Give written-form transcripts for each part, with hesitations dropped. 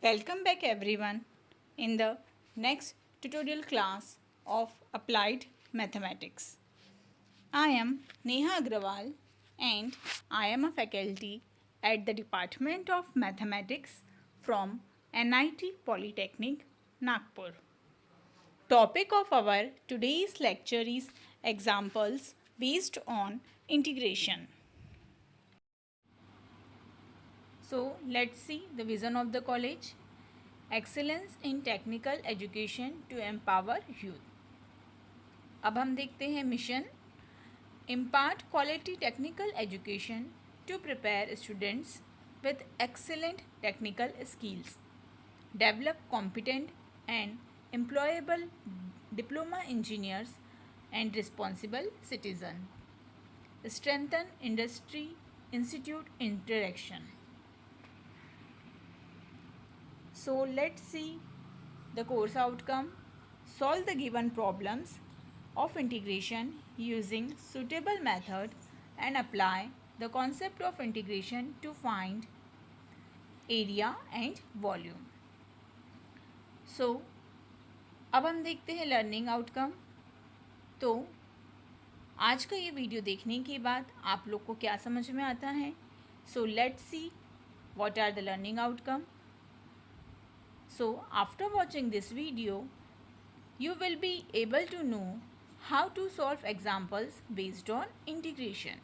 Welcome back everyone in the next tutorial class of Applied Mathematics. I am Neha Agrawal and I am a faculty at the Department of Mathematics from NIT Polytechnic, Nagpur. Topic of our today's lecture is examples based on integration. So let's see the vision of the college. Excellence in technical education to empower youth. अब हम देखते हैं mission. Impart quality technical education to prepare students with excellent technical skills. Develop competent and employable diploma engineers and responsible citizen. Strengthen industry institute interaction. So let's see the course outcome. Solve the given problems of integration using suitable method and apply the concept of integration to find area and volume. So अब हम देखते हैं learning outcome. तो आज का ये video देखने के बाद आप लोग को क्या समझ में आता है. So let's see what are the learning outcome. So after watching this video, you will be able to know how to solve examples based on integration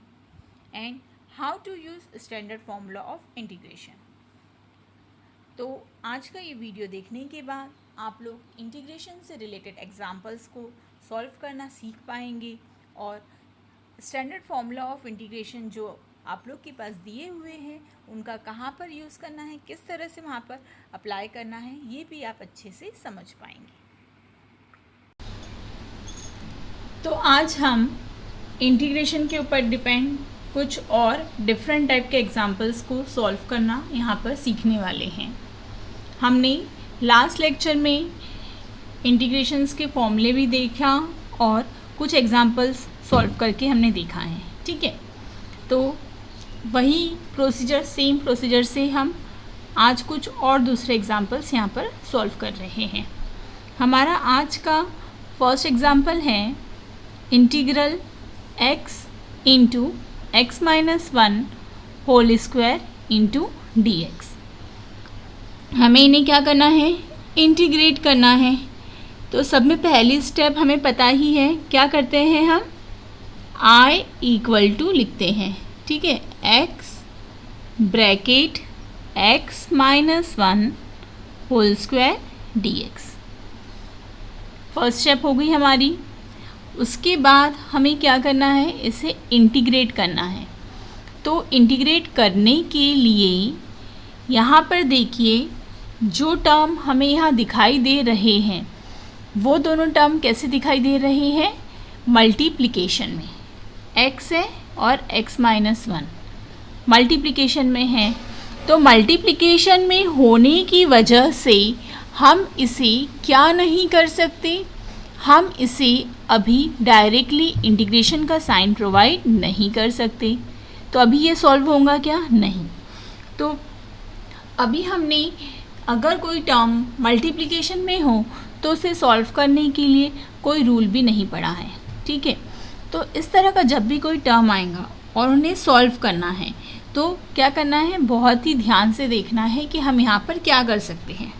and how to use standard formula of integration. तो आज का ये video देखने के बाद आप लोग integration से रिलेटेड एग्जाम्पल्स को सॉल्व करना सीख पाएंगे और स्टैंडर्ड फॉर्मूला ऑफ इंटीग्रेशन जो आप लोग के पास दिए हुए हैं उनका कहाँ पर यूज़ करना है, किस तरह से वहाँ पर अप्लाई करना है, ये भी आप अच्छे से समझ पाएंगे. तो आज हम इंटीग्रेशन के ऊपर डिपेंड कुछ और डिफरेंट टाइप के एग्जांपल्स को सॉल्व करना यहाँ पर सीखने वाले हैं. हमने लास्ट लेक्चर में इंटीग्रेशंस के फॉर्मूले भी देखा और कुछ एग्जांपल्स सॉल्व करके हमने देखा है. ठीक है, तो वही प्रोसीजर, सेम प्रोसीजर से हम आज कुछ और दूसरे एग्जांपल्स यहाँ पर सॉल्व कर रहे हैं. हमारा आज का फर्स्ट एग्जांपल है integral x into x minus 1 whole square into d x. हमें इन्हें क्या करना है, इंटीग्रेट करना है. तो सब में पहली स्टेप हमें पता ही है, क्या करते हैं हम i इक्वल टू लिखते हैं. ठीक है, x bracket x minus 1 whole square d x. First step हो गई हमारी. उसके बाद हमें क्या करना है, इसे इंटीग्रेट करना है. तो इंटीग्रेट करने के लिए यहाँ पर देखिए जो टर्म हमें यहाँ दिखाई दे रहे हैं वो दोनों टर्म कैसे दिखाई दे रहे हैं, मल्टीप्लिकेशन में. x है और x माइनस 1 मल्टीप्लिकेशन में है. तो मल्टीप्लिकेशन में होने की वजह से हम इसे क्या नहीं कर सकते, हम इसे अभी डायरेक्टली इंटीग्रेशन का साइन प्रोवाइड नहीं कर सकते. तो अभी ये सॉल्व होगा क्या, नहीं. तो अभी हमने अगर कोई टर्म मल्टीप्लिकेशन में हो तो उसे सॉल्व करने के लिए कोई रूल भी नहीं पड़ा है. ठीक है, तो इस तरह का जब भी कोई टर्म आएगा और उन्हें सॉल्व करना है तो क्या करना है, बहुत ही ध्यान से देखना है कि हम यहाँ पर क्या कर सकते हैं.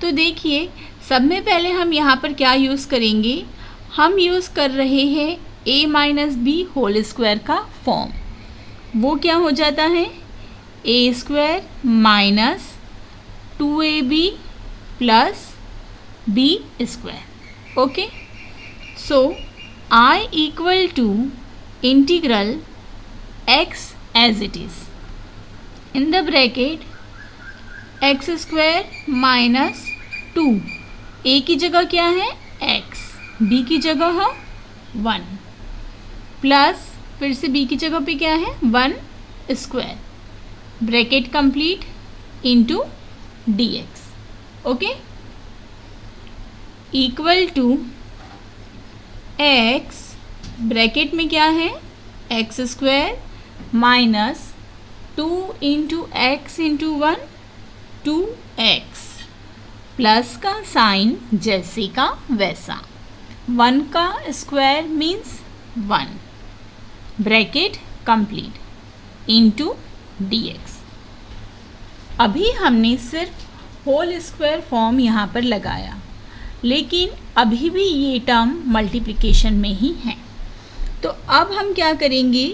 तो देखिए सब में पहले हम यहाँ पर क्या यूज़ करेंगे, हम यूज़ कर रहे हैं a minus b whole square का फॉर्म. वो क्या हो जाता है, a स्क्वायर minus 2ab plus b square. Okay, so I equal to integral x as it is in the bracket x square minus 2. a की जगह क्या है x, b की जगह है 1 प्लस फिर से b की जगह पे क्या है 1 square, bracket complete into dx. Okay, equal to x bracket में क्या है x square minus 2 into x into 1 2x plus का साइन जैसे का वैसा, 1 का square means 1, bracket complete into dx। अभी हमने सिर्फ होल स्क्वायर फॉर्म यहाँ पर लगाया, लेकिन अभी भी ये टर्म मल्टीप्लिकेशन में ही है। तो अब हम क्या करेंगे,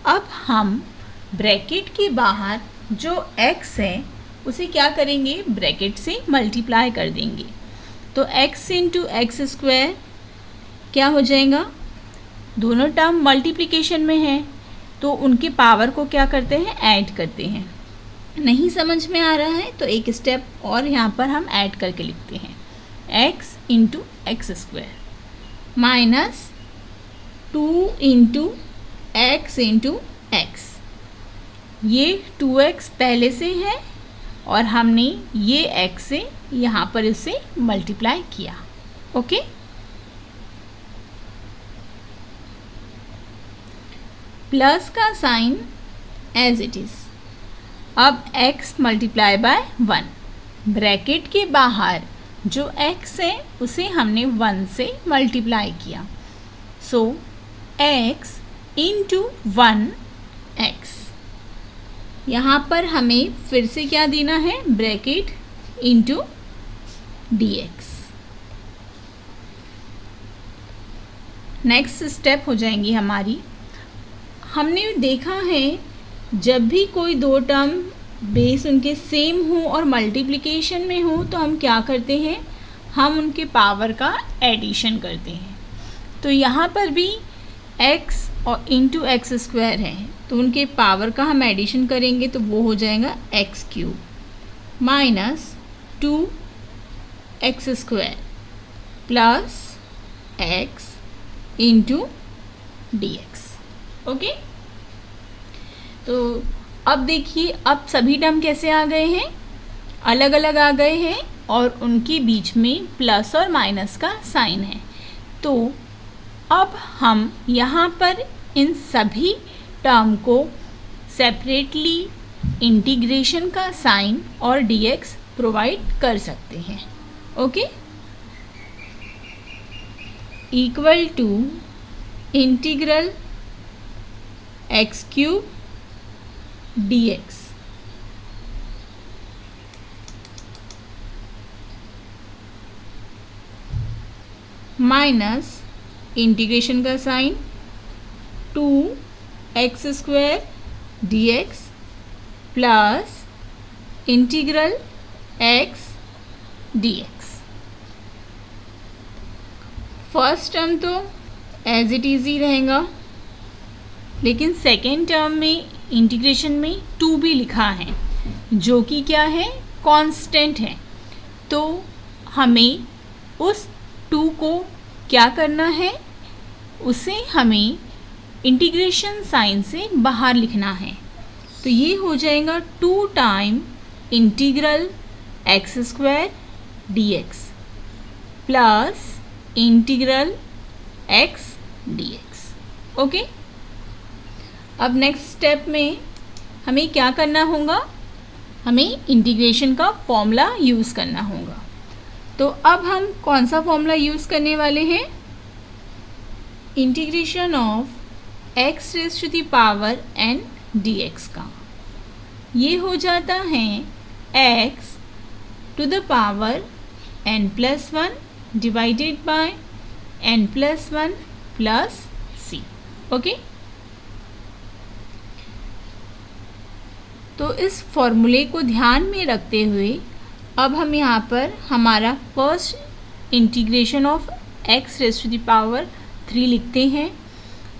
अब हम ब्रैकेट के बाहर जो x है उसे क्या करेंगे, ब्रैकेट से मल्टीप्लाई कर देंगे। तो x इंटू एक्स स्क्वायर क्या हो जाएगा, दोनों टर्म मल्टीप्लिकेशन में है तो उनके पावर को क्या करते हैं, ऐड करते हैं। नहीं समझ में आ रहा है तो एक स्टेप और यहाँ पर हम ऐड करके लिखते हैं, x into x square minus 2 into x into x. ये 2x पहले से है और हमने ये x से यहाँ पर इसे मल्टीप्लाई किया। ओके, प्लस का साइन एज इट इज़। अब x मल्टीप्लाई बाय 1, ब्रैकेट के बाहर जो x है उसे हमने 1 से मल्टीप्लाई किया। सो x इंटू 1x। यहाँ पर हमें फिर से क्या देना है, bracket into dx। Next step हो जाएंगी हमारी। हमने देखा है जब भी कोई दो टर्म बेस उनके सेम हो और मल्टीप्लिकेशन में हो तो हम क्या करते हैं, हम उनके पावर का एडिशन करते हैं। तो यहाँ पर भी x और इंटू एक्स स्क्वायर है तो उनके पावर का हम एडिशन करेंगे तो वो हो जाएगा x cube minus 2x square plus x into dx। Okay, तो अब देखिए, अब सभी टर्म कैसे आ गए हैं, अलग अलग आ गए हैं और उनके बीच में प्लस और माइनस का साइन है। तो अब हम यहाँ पर इन सभी टर्म को सेपरेटली इंटीग्रेशन का साइन और dx प्रोवाइड कर सकते हैं। Okay, equal to integral x cube dx minus integration का sign 2x square dx plus integral x dx। First term तो एज इट इज़ ही रहेगा, लेकिन सेकेंड टर्म में इंटीग्रेशन में 2 भी लिखा है जो कि क्या है, कांस्टेंट है। तो हमें उस 2 को क्या करना है, उसे हमें इंटीग्रेशन साइन से बाहर लिखना है। तो ये हो जाएगा 2 time integral x square dx plus integral x dx। Okay, अब नेक्स्ट स्टेप में हमें क्या करना होगा, हमें इंटीग्रेशन का फॉर्मूला यूज़ करना होगा। तो अब हम कौन सा फॉर्मूला यूज़ करने वाले हैं, integration of x raise to the power n dx का। ये हो जाता है x to the power n plus 1 divided by n plus 1 plus c। Okay, तो इस फॉर्मूले को ध्यान में रखते हुए अब हम यहाँ पर हमारा first integration of x raise to the power 3 लिखते हैं।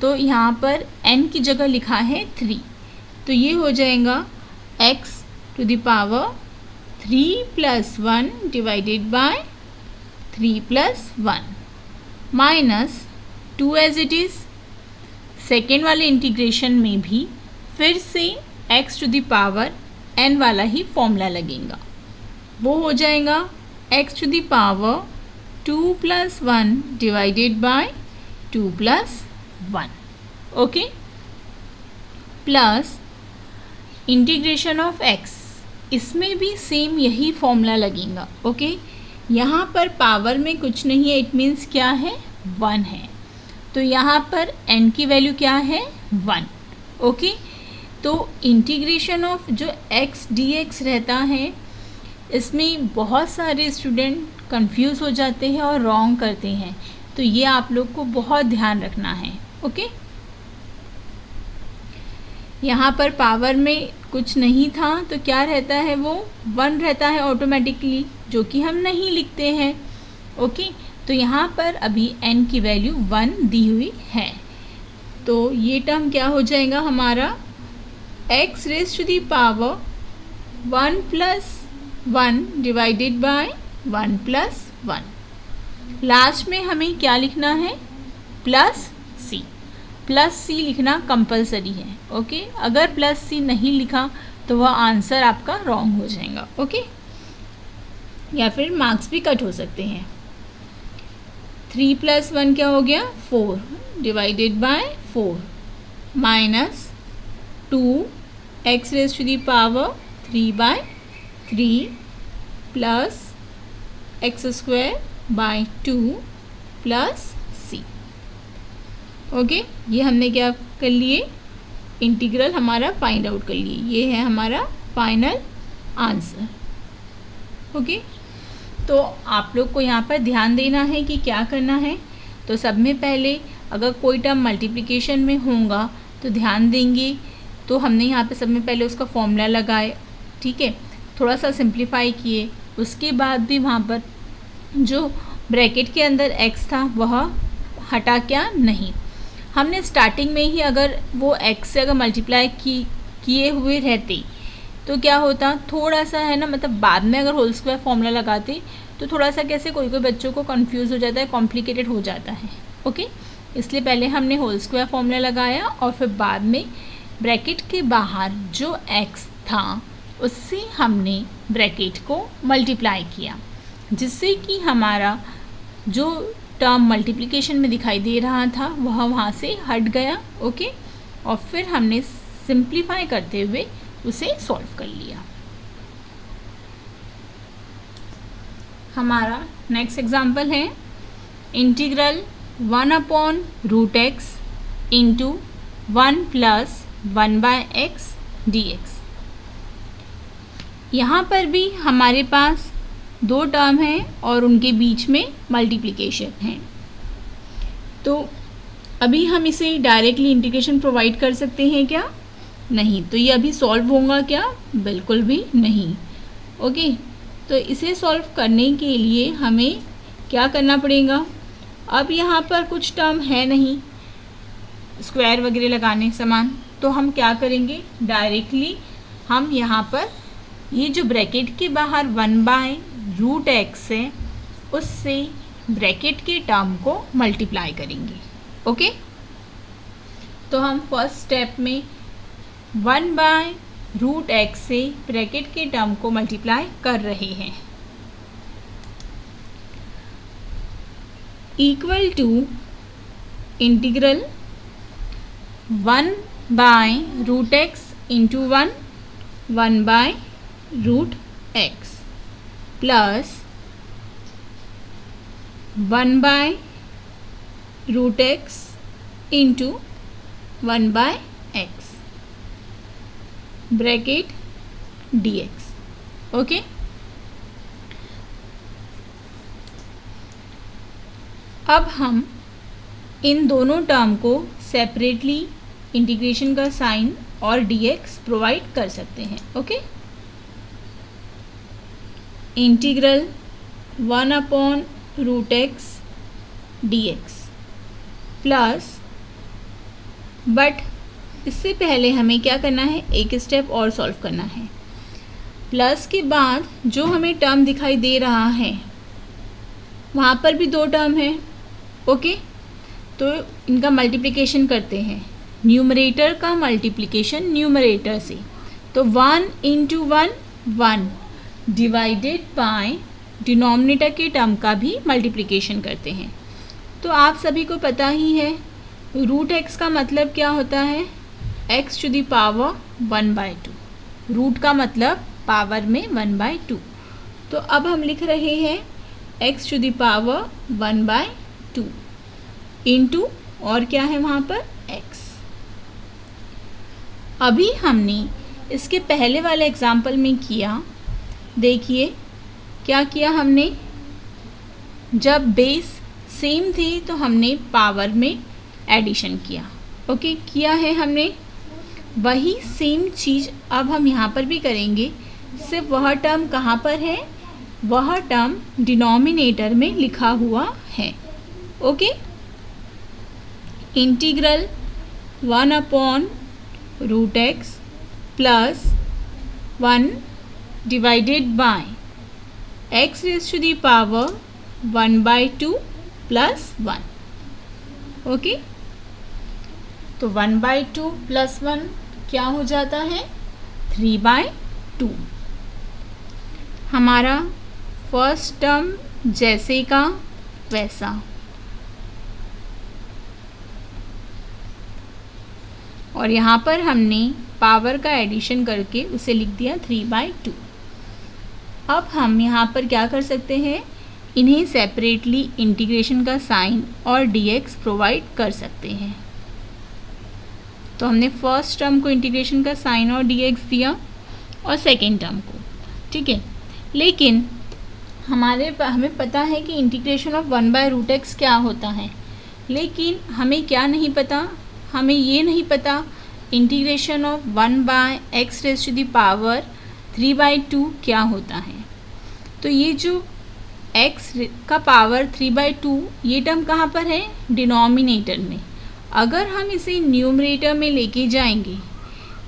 तो यहाँ पर n की जगह लिखा है 3, तो ये हो जाएगा x to the power 3 plus 1 divided by 3 plus 1 minus 2 as it is. Second वाले इंटीग्रेशन में भी फिर से x to the power n वाला ही फॉर्मूला लगेगा, वो हो जाएगा x to the power 2 plus 1 divided by 2 plus 1। Okay, plus integration of x, इसमें भी सेम यही फॉर्मूला लगेगा। ओके, यहाँ पर पावर में कुछ नहीं है, इट मीन्स क्या है, 1 है। तो यहाँ पर n की वैल्यू क्या है, 1। ओके, तो इंटीग्रेशन ऑफ जो x dx रहता है, इसमें बहुत सारे स्टूडेंट कंफ्यूज हो जाते हैं और रॉन्ग करते हैं, तो ये आप लोग को बहुत ध्यान रखना है। ओके, यहाँ पर पावर में कुछ नहीं था तो क्या रहता है, वो 1 रहता है ऑटोमेटिकली, जो कि हम नहीं लिखते हैं। ओके, तो यहाँ पर अभी n की वैल्यू 1 दी हुई है, तो ये टर्म क्या हो जाएगा हमारा, x raise to the power 1 plus 1 divided by 1 plus 1। Last में हमें क्या लिखना है, प्लस c। प्लस सी लिखना कंपलसरी है। ओके, अगर प्लस सी नहीं लिखा तो वह आंसर आपका रॉन्ग हो जाएगा। ओके, या फिर मार्क्स भी कट हो सकते हैं। 3 + 1 क्या हो गया, 4 divided by 4 minus 2 x raise to the power 3/3 plus x² 2 plus c। Okay, ये हमने क्या कर लिए, इंटीग्रल हमारा फाइंड आउट कर लिए। ये है हमारा फाइनल आंसर। ओके, तो आप लोग को यहाँ पर ध्यान देना है कि क्या करना है। तो सब में पहले अगर कोई टर्म मल्टीप्लिकेशन में होगा तो ध्यान देंगे, तो हमने यहाँ पे सब में पहले उसका फॉर्मूला लगाए, ठीक है, थोड़ा सा सिंप्लीफाई किए। उसके बाद भी वहाँ पर जो ब्रैकेट के अंदर x था वह हटा क्या नहीं, हमने स्टार्टिंग में ही अगर वो x से अगर मल्टीप्लाई किए हुए रहते तो क्या होता, थोड़ा सा है ना, मतलब बाद में अगर होल स्क्वायर फॉर्मूला लगाते तो थोड़ा सा कैसे कोई बच्चों को कंफ्यूज हो जाता है, कॉम्प्लिकेटेड हो जाता है। ओके, इसलिए पहले हमने होल स्क्वायर फॉर्मूला लगाया और फिर बाद में ब्रैकेट के बाहर जो x था उससे हमने ब्रैकेट को मल्टीप्लाई किया, जिससे कि हमारा जो टर्म मल्टीप्लिकेशन में दिखाई दे रहा था वह वहाँ से हट गया। ओके, और फिर हमने सिंप्लीफाई करते हुए उसे सॉल्व कर लिया। हमारा नेक्स्ट एग्जाम्पल है integral 1/√x into 1 + 1/x dx। यहाँ पर भी हमारे पास दो टर्म हैं और उनके बीच में मल्टीप्लिकेशन है, तो अभी हम इसे डायरेक्टली इंटीग्रेशन प्रोवाइड कर सकते हैं क्या, नहीं। तो ये अभी सॉल्व होगा क्या, बिल्कुल भी नहीं। ओके, तो इसे सॉल्व करने के लिए हमें क्या करना पड़ेगा, अब यहाँ पर कुछ टर्म है नहीं स्क्वायर वगैरह लगाने समान, तो हम क्या करेंगे, डायरेक्टली हम यहाँ पर ये जो ब्रैकेट के बाहर 1/√x है उससे ब्रैकेट के टर्म को मल्टीप्लाई करेंगे। ओके, तो हम फर्स्ट स्टेप में 1/√x से ब्रैकेट के टर्म को मल्टीप्लाई कर रहे हैं, equal to integral 1/√x into 1/√x plus 1/√x into 1/x bracket dx। Okay, अब हम इन दोनों टर्म को सेपरेटली इंटीग्रेशन का साइन और dx प्रोवाइड कर सकते हैं। Okay, integral 1/√x dx plus, but इससे पहले हमें क्या करना है, एक स्टेप और सॉल्व करना है। प्लस के बाद जो हमें टर्म दिखाई दे रहा है वहाँ पर भी दो टर्म है। ओके, तो इनका मल्टीप्लिकेशन करते हैं, न्यूमरेटर का मल्टीप्लिकेशन न्यूमरेटर से, तो 1 इंटू 1 डिवाइडेड बाय डिनोमिनेटर के टर्म का भी मल्टीप्लिकेशन करते हैं। तो आप सभी को पता ही है √x का मतलब क्या होता है, x to the power 1/2, root का मतलब पावर में 1/2। तो अब हम लिख रहे हैं x to the power 1/2 into और क्या है वहाँ पर x। अभी हमने इसके पहले वाले एग्जाम्पल में किया, देखिए क्या किया हमने, जब बेस सेम थी तो हमने पावर में एडिशन किया। ओके, किया है हमने। वही सेम चीज़ अब हम यहाँ पर भी करेंगे, सिर्फ वह टर्म कहाँ पर है, वह टर्म डिनोमिनेटर में लिखा हुआ है। Okay, integral 1/√x plus 1 divided by x raise to the power 1/2 plus 1। Okay, तो 1/2 प्लस 1 क्या हो जाता है 3/2। हमारा फर्स्ट टर्म जैसे का वैसा, और यहाँ पर हमने पावर का एडिशन करके उसे लिख दिया 3/2। अब हम यहाँ पर क्या कर सकते हैं, इन्हें सेपरेटली इंटीग्रेशन का साइन और dx प्रोवाइड कर सकते हैं। तो हमने फर्स्ट टर्म को इंटीग्रेशन का साइन और dx दिया और सेकेंड टर्म को, ठीक है। लेकिन हमें पता है कि इंटीग्रेशन ऑफ 1/√x क्या होता है, लेकिन हमें क्या नहीं पता, हमें ये नहीं पता integration of 1/x raise to the power 3/2 क्या होता है। तो ये जो x का पावर 3/2 ये टर्म कहाँ पर है, डिनोमिनेटर में। अगर हम इसे न्यूमरेटर में लेके जाएंगे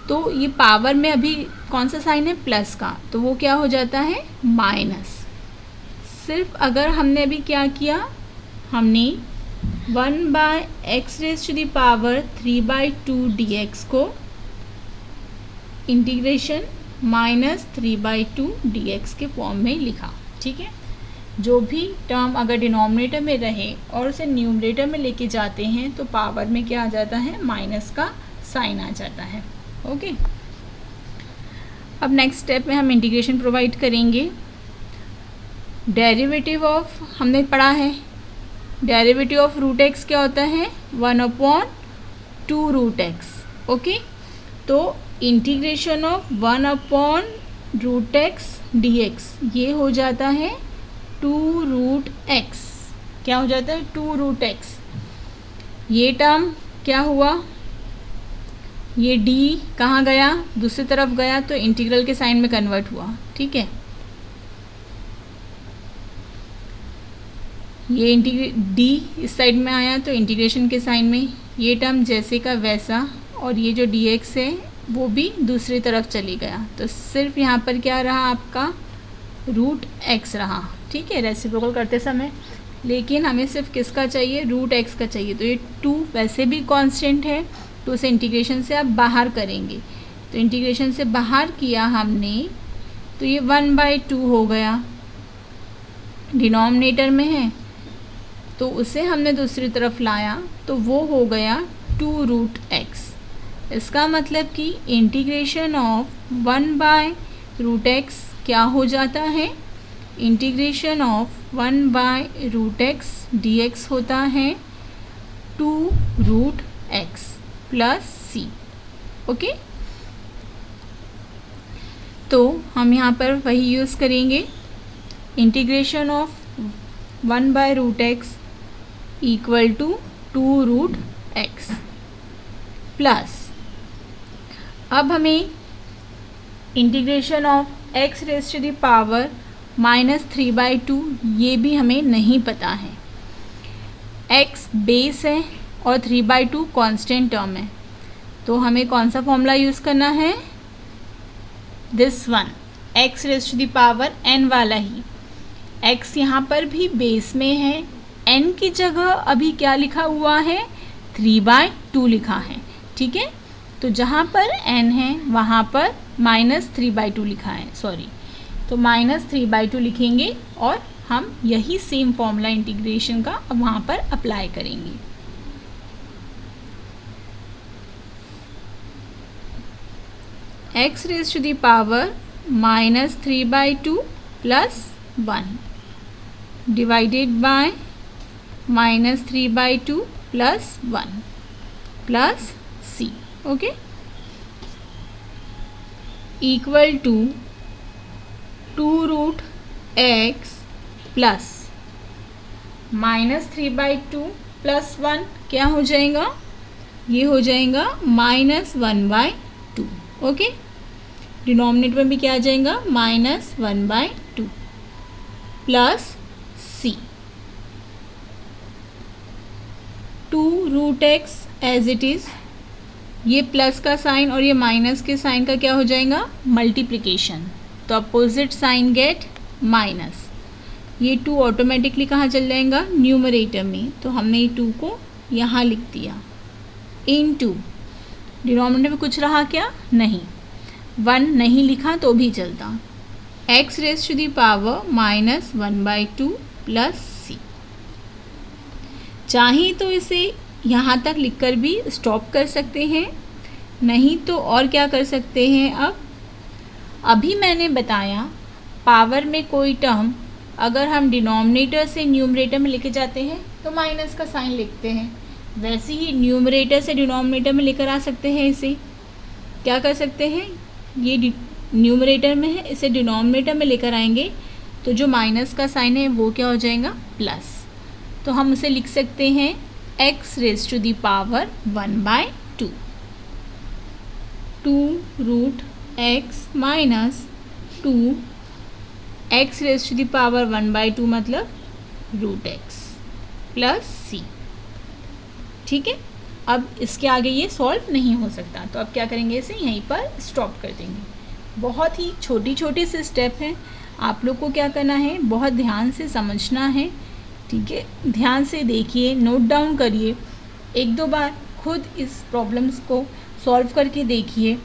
तो ये पावर में अभी कौन सा साइन है, प्लस का, तो वो क्या हो जाता है माइनस। सिर्फ अगर हमने अभी क्या किया, हमने 1/x raise to the power 3/2 dx को इंटीग्रेशन -3/2 dx के फॉर्म में लिखा, ठीक है। जो भी टर्म अगर डिनोमिनेटर में रहे और उसे न्यूमरेटर में लेके जाते हैं तो पावर में क्या आ जाता है, माइनस का साइन आ जाता है। ओके, अब नेक्स्ट स्टेप में हम इंटीग्रेशन प्रोवाइड करेंगे। डेरिवेटिव ऑफ हमने पढ़ा है, डेरिवेटिव ऑफ √x क्या होता है 1/2√x। ओके, तो इंटीग्रेशन ऑफ 1/√x dx ये हो जाता है 2√x। क्या हो जाता है 2√x। ये टर्म क्या हुआ, ये d कहाँ गया, दूसरी तरफ गया तो इंटीग्रल के साइन में कन्वर्ट हुआ, ठीक है। ये d इस साइड में आया तो इंटीग्रेशन के साइन में, ये टर्म जैसे का वैसा, और ये जो dx है वो भी दूसरी तरफ चली गया, तो सिर्फ यहाँ पर क्या रहा आपका √x रहा, ठीक है, रेसिप्रोकल करते समय। लेकिन हमें सिर्फ किसका चाहिए, √x का चाहिए। तो ये 2 वैसे भी कांस्टेंट है, तो उसे इंटीग्रेशन से आप बाहर करेंगे, तो इंटीग्रेशन से बाहर किया हमने तो ये 1/2 हो गया, डिनोमिनेटर में है तो उसे हमने दूसरी तरफ लाया तो वो हो गया 2√x। इसका मतलब कि इंटीग्रेशन ऑफ 1/√x क्या हो जाता है, इंटीग्रेशन ऑफ 1/√x dx होता है 2√x प्लस c। ओके, तो हम यहाँ पर वही यूज़ करेंगे, integration of 1/√x equal to 2√x plus, अब हमें integration of x raise to the power -3/2 ये भी हमें नहीं पता है। x बेस है और 3/2 कांस्टेंट टर्म है, तो हमें कौन सा फॉर्मूला यूज़ करना है, this one, x raise to the power n वाला ही। x यहाँ पर भी बेस में है, n की जगह अभी क्या लिखा हुआ है 3/2 लिखा है, ठीक है। तो जहाँ पर n है वहाँ पर -3/2 लिखा है, सॉरी, तो -3/2 लिखेंगे और हम यही सेम फॉर्मूला इंटीग्रेशन का अब वहाँ पर अप्लाई करेंगे। x raise to the power -3/2 plus 1 divided by -3/2 plus 1 plus c, okay, equal to 2√x plus -3/2 plus 1 क्या हो जाएगा, ये हो जाएगा -1/2, ओके। डिनोमिनेटर में भी क्या आ जाएगा, -1/2 plus c, 2√x as it is, ये प्लस का साइन और ये माइनस के साइन का क्या हो जाएगा, मल्टीप्लिकेशन, तो अपोजिट साइन गेट माइनस, ये 2 ऑटोमेटिकली कहाँ चल जाएगा, न्यूमरेटर में, तो हमने ये 2 को यहाँ लिख दिया, इनटू डिनोमिनेटर में कुछ रहा क्या, नहीं, 1 नहीं लिखा तो भी चलता, x raise to the power -1/2 plus c। चाहे तो इसे यहाँ तक लिखकर भी स्टॉप कर सकते हैं, नहीं तो और क्या कर सकते हैं, अब अभी मैंने बताया पावर में कोई टर्म अगर हम डिनोमिनेटर से न्यूमरेटर में लेके जाते हैं तो माइनस का साइन लिखते हैं, वैसे ही न्यूमरेटर से डिनोमिनेटर में लेकर आ सकते हैं, इसे क्या कर सकते हैं, ये न्यूमरेटर में है, इसे डिनोमिनेटर में लेकर आएंगे तो जो माइनस का साइन है वो क्या हो जाएगा, प्लस, तो हम उसे लिख सकते हैं x raise to the power 1/2, 2√x minus 2 x raise to the power 1/2 मतलब √x प्लस c, ठीक है। अब इसके आगे ये सॉल्व नहीं हो सकता, तो अब क्या करेंगे, इसे यहीं पर स्टॉप कर देंगे। बहुत ही छोटी छोटी सी स्टेप है, आप लोग को क्या करना है, बहुत ध्यान से समझना है, ठीक है, ध्यान से देखिए, नोट डाउन करिए, 1-2 बार खुद इस प्रॉब्लम्स को सॉल्व करके देखिए,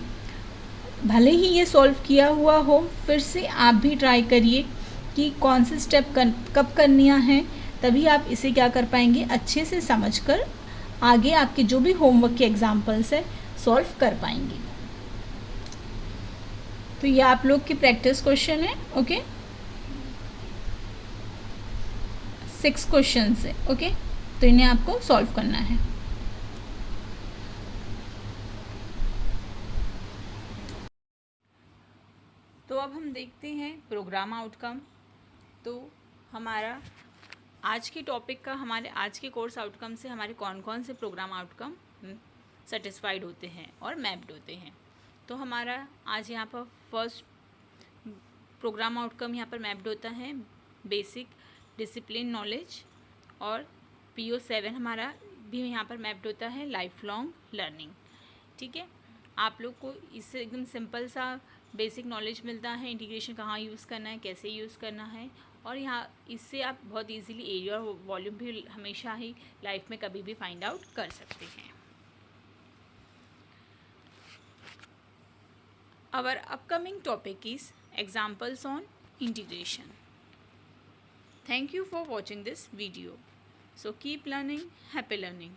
भले ही ये सॉल्व किया हुआ हो, फिर से आप भी ट्राई करिए कि कौन से स्टेप कब करनिया है, तभी आप इसे क्या कर पाएंगे, अच्छे से समझकर आगे आपके जो भी होमवर्क के एग्जाम्पल्स है सॉल्व कर पाएंगे। तो ये आप लोग की प्रैक्टिस क्वेश्चन है, ओके, 6 क्वेश्चन है, ओके, तो इन्हें आपको सॉल्व करना है। तो अब हम देखते हैं प्रोग्राम आउटकम। तो हमारा आज के टॉपिक का, हमारे आज के कोर्स आउटकम से हमारे कौन कौन से प्रोग्राम आउटकम सेटिस्फाइड होते हैं और मैप्ड होते हैं। तो हमारा आज यहाँ पर फर्स्ट प्रोग्राम आउटकम यहाँ पर मैप्ड होता है बेसिक डिसिप्लिन नॉलेज, और PO7 हमारा भी यहाँ पर मैप्ड होता है लाइफ लॉन्ग लर्निंग, ठीक है। आप लोग को इससे एकदम सिंपल सा बेसिक नॉलेज मिलता है, इंटीग्रेशन कहाँ यूज़ करना है, कैसे यूज़ करना है, और यहाँ इससे आप बहुत इजीली एरिया और वॉल्यूम भी हमेशा ही लाइफ में कभी भी फाइंड आउट कर सकते हैं। Our upcoming topic is examples on integration. Thank you for watching this video. So keep learning, happy learning.